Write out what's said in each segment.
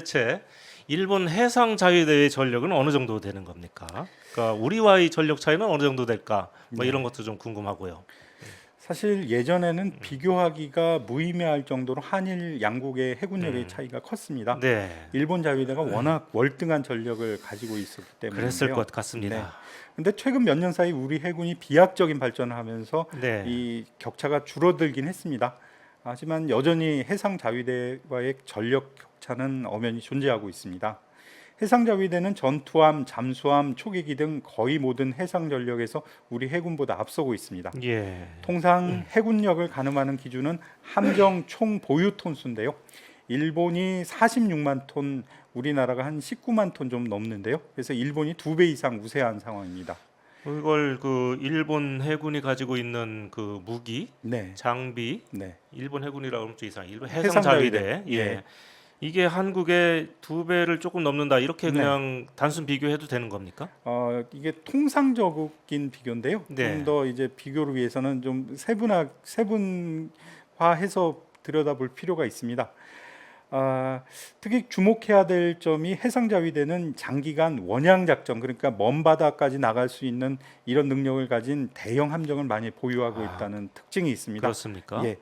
도대체 일본 해상 자위대의 전력은 어느 정도 되는 겁니까? 그러니까 우리와의 전력 차이는 어느 정도 될까? 뭐 이런 네. 것도 좀 궁금하고요. 사실 예전에는 비교하기가 무의미할 정도로 한일 양국의 해군력의 음, 차이가 컸습니다. 네, 일본 자위대가 워낙 월등한 전력을 가지고 있었기 그랬을 때문인데요. 것 네. 같습니다. 근데 최근 몇 년 사이 우리 해군이 비약적인 발전을 하면서 네, 이 격차가 줄어들긴 했습니다. 하지만 여전히 해상 자위대와의 전력 격차는 엄연히 존재하고 있습니다. 해상자위대는 전투함, 잠수함, 초계기 등 거의 모든 해상 전력에서 우리 해군보다 앞서고 있습니다. 예, 통상 해군력을 가늠하는 기준은 함정 총 보유 톤수인데요. 일본이 46만 톤, 우리나라가 한 19만 톤 좀 넘는데요. 그래서 일본이 2배 이상 우세한 상황입니다. 이걸 그 일본 해군이 가지고 있는 그 무기, 네, 장비, 네. 일본 해군이라고 하면 좀 이상, 일본 해상 해상자위대, 자위대, 예, 예, 이게 한국의 2배를 조금 넘는다 이렇게 네. 그냥 단순 비교해도 되는 겁니까? 이게 통상적인 비교인데요. 좀 네, 더 이제 비교를 위해서는 좀 세분화해서 들여다볼 필요가 있습니다. 특히 주목해야 될 점이 해상자위대는 장기간 원양 작전, 그러니까 먼 바다까지 나갈 수 있는 이런 능력을 가진 대형 함정을 많이 보유하고 아, 있다는 특징이 있습니다. 그렇습니까? 예, 예.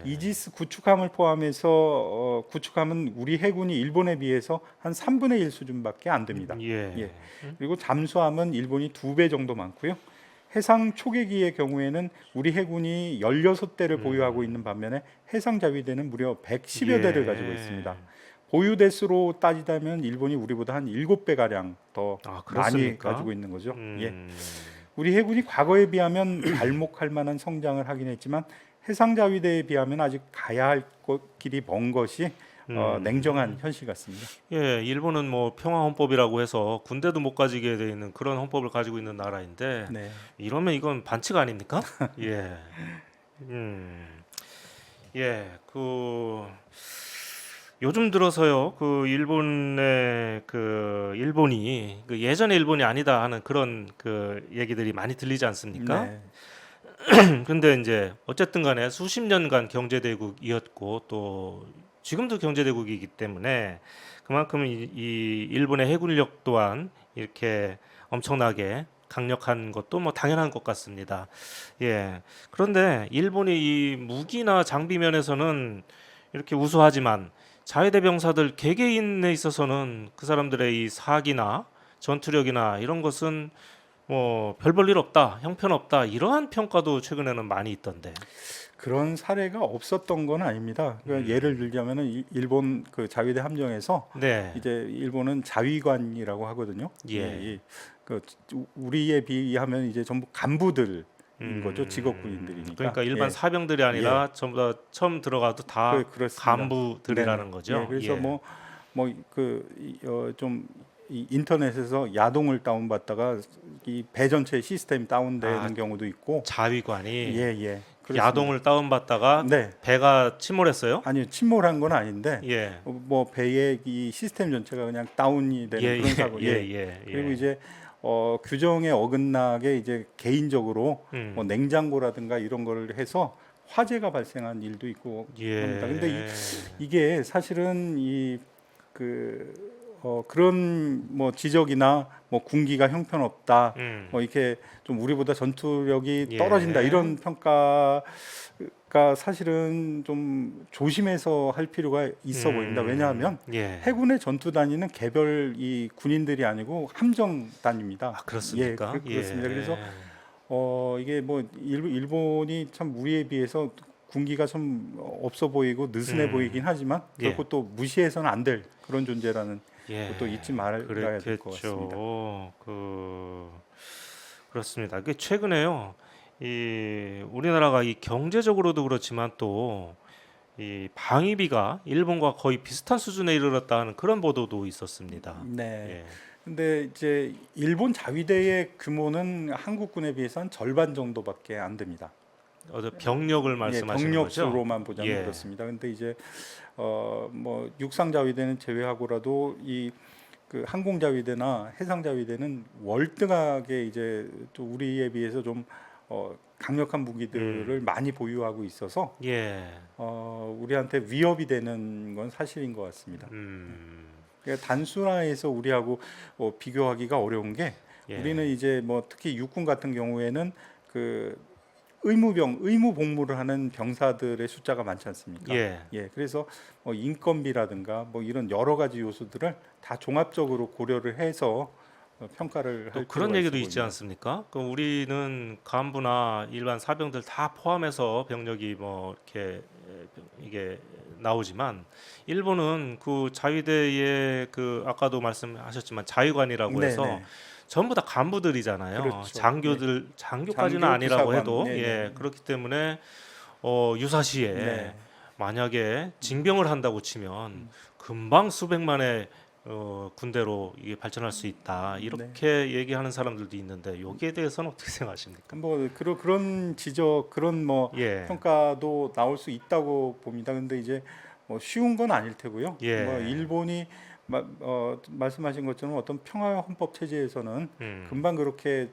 이지스 구축함을 포함해서 구축함은 우리 해군이 일본에 비해서 한 3분의 1 수준밖에 안 됩니다. 예, 예. 그리고 잠수함은 일본이 2배 정도 많고요. 해상 초계기의 경우에는 우리 해군이 16대를 보유하고 음. 있는 반면에 해상 자위대는 무려 110여 대를 가지고 있습니다. 예. 보유 대수로 따지자면 일본이 우리보다 한 7배 가량 더 아, 많이 그렇습니까? 가지고 있는 거죠. 예. 음. 우리 해군이 과거에 비하면 발목할 만한 성장을 하긴 했지만 해상 자위대에 비하면 아직 가야 할 길이 먼 것이 냉정한 음. 현실 같습니다. 예, 일본은 뭐 평화 헌법이라고 해서 군대도 못 가지게 돼 있는 그런 헌법을 가지고 있는 나라인데 네. 이러면 이건 반칙 아닙니까? 예. 음. 예. 그 요즘 들어서요. 그 일본의 그 일본이 그 예전의 일본이 아니다 하는 그런 그 얘기들이 많이 들리지 않습니까? 네. 근데 이제 어쨌든 간에 수십 년간 경제 대국이었고 또 지금도 경제 대국이기 때문에 그만큼 이 일본의 해군력 또한 이렇게 엄청나게 강력한 것도 뭐 당연한 것 같습니다. 예. 그런데 일본이 이 무기나 장비 면에서는 이렇게 우수하지만 자위대 병사들 개개인에 있어서는 그 사람들의 이 사기나 전투력이나 이런 것은 뭐 별 볼 일 없다, 형편없다 이러한 평가도 최근에는 많이 있던데. 그런 사례가 없었던 건 아닙니다. 그러니까 예를 들자면은 일본 그 자위대 함정에서 네, 이제 일본은 자위관이라고 하거든요. 예, 그 우리에 비하면 이제 전부 간부들인 거죠. 직업 그러니까 군인들이니까. 일반 예, 사병들이 예, 아니라 전부 다 처음 들어가도 다 그렇습니다. 네네. 간부들이라는 예, 거죠. 그래서 예, 좀 인터넷에서 야동을 다운받다가 이 배 전체 시스템 아 다운되는 경우도 있고, 자위관이 예, 예, 그렇습니다. 야동을 다운받다가 네, 배가 침몰했어요. 아니요, 침몰한 건 아닌데 예, 뭐 배의 이 시스템 전체가 그냥 다운이 예, 되는 그런 예, 사고. 예, 예. 예, 그리고 예, 이제 규정에 어긋나게 이제 개인적으로 뭐 음, 냉장고라든가 이런 걸 해서 화재가 발생한 일도 있고 합니다. 근데 예, 이게 사실은 그런 뭐 지적이나 뭐 군기가 형편없다, 음, 뭐 이렇게 좀 우리보다 전투력이 떨어진다 예, 이런 평가가 사실은 좀 조심해서 할 필요가 있어 보입니다. 왜냐하면 예. 해군의 전투 단위는 개별 이 군인들이 아니고 함정 단위입니다. 아, 예, 그렇습니까? 그렇습니다. 그래서 예. 이게 뭐 일본이 참 우리에 비해서 군기가 좀 없어 보이고 느슨해 보이긴 음, 하지만 예, 결코 또 무시해서는 안 될 그런 존재라는 것도 예, 잊지 말아야 될 것 같습니다. 그랬겠죠. 그렇습니다. 그 최근에요, 우리나라가 이 경제적으로도 그렇지만 또 이 방위비가 일본과 거의 비슷한 수준에 이르렀다는 그런 보도도 있었습니다. 네. 예, 근데 이제 일본 자위대의 규모는 한국군에 비해서 한 절반 정도밖에 안 됩니다. 병력을 예, 말씀하시는 병력 거죠? 수로만 보자면 예, 그렇습니다. 근데 이제 뭐 육상 자위대는 제외하고라도 이 그 항공 자위대나 해상 자위대는 월등하게 이제 또 우리에 비해서 좀 강력한 무기들을 많이 보유하고 있어서 예. 우리한테 위협이 되는 건 사실인 것 같습니다. 그러니까 단순화해서 우리하고 비교하기가 어려운 게 예. 우리는 이제 뭐 특히 육군 같은 경우에는 그 의무 복무를 하는 병사들의 숫자가 많지 않습니까? 예. 그래서 인건비라든가 뭐 이런 여러 가지 요소들을 다 종합적으로 고려를 해서 평가를 또 할 그런 필요가 얘기도 있어 있지 보입니다. 않습니까? 그 우리는 간부나 일반 사병들 다 포함해서 병력이 뭐 이렇게 이게 나오지만 일본은 그 자위대의 그 아까도 말씀하셨지만 자위관이라고 해서 네네. 전부 다 간부들이잖아요. 그렇죠. 장교까지는 장교, 아니라고 부사관. 해도 네네. 그렇기 때문에 유사시에 네. 만약에 징병을 한다고 치면 금방 수백만의 군대로 이게 발전할 수 있다 네. 이렇게 얘기하는 사람들도 있는데 여기에 대해서는 어떻게 생각하십니까? 뭐 그런 지적, 그런 뭐 예, 평가도 나올 수 있다고 봅니다. 근데 이제 뭐 쉬운 건 아닐 테고요. 뭐 예, 일본이 말씀하신 것처럼 어떤 평화 헌법 체제에서는 금방 그렇게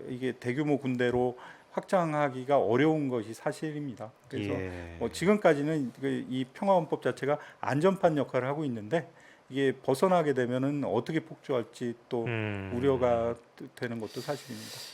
이게 대규모 군대로 확장하기가 어려운 것이 사실입니다. 그래서 예, 지금까지는 이 평화 헌법 자체가 안전판 역할을 하고 있는데 이게 벗어나게 되면은 어떻게 폭주할지 또 우려가 되는 것도 사실입니다.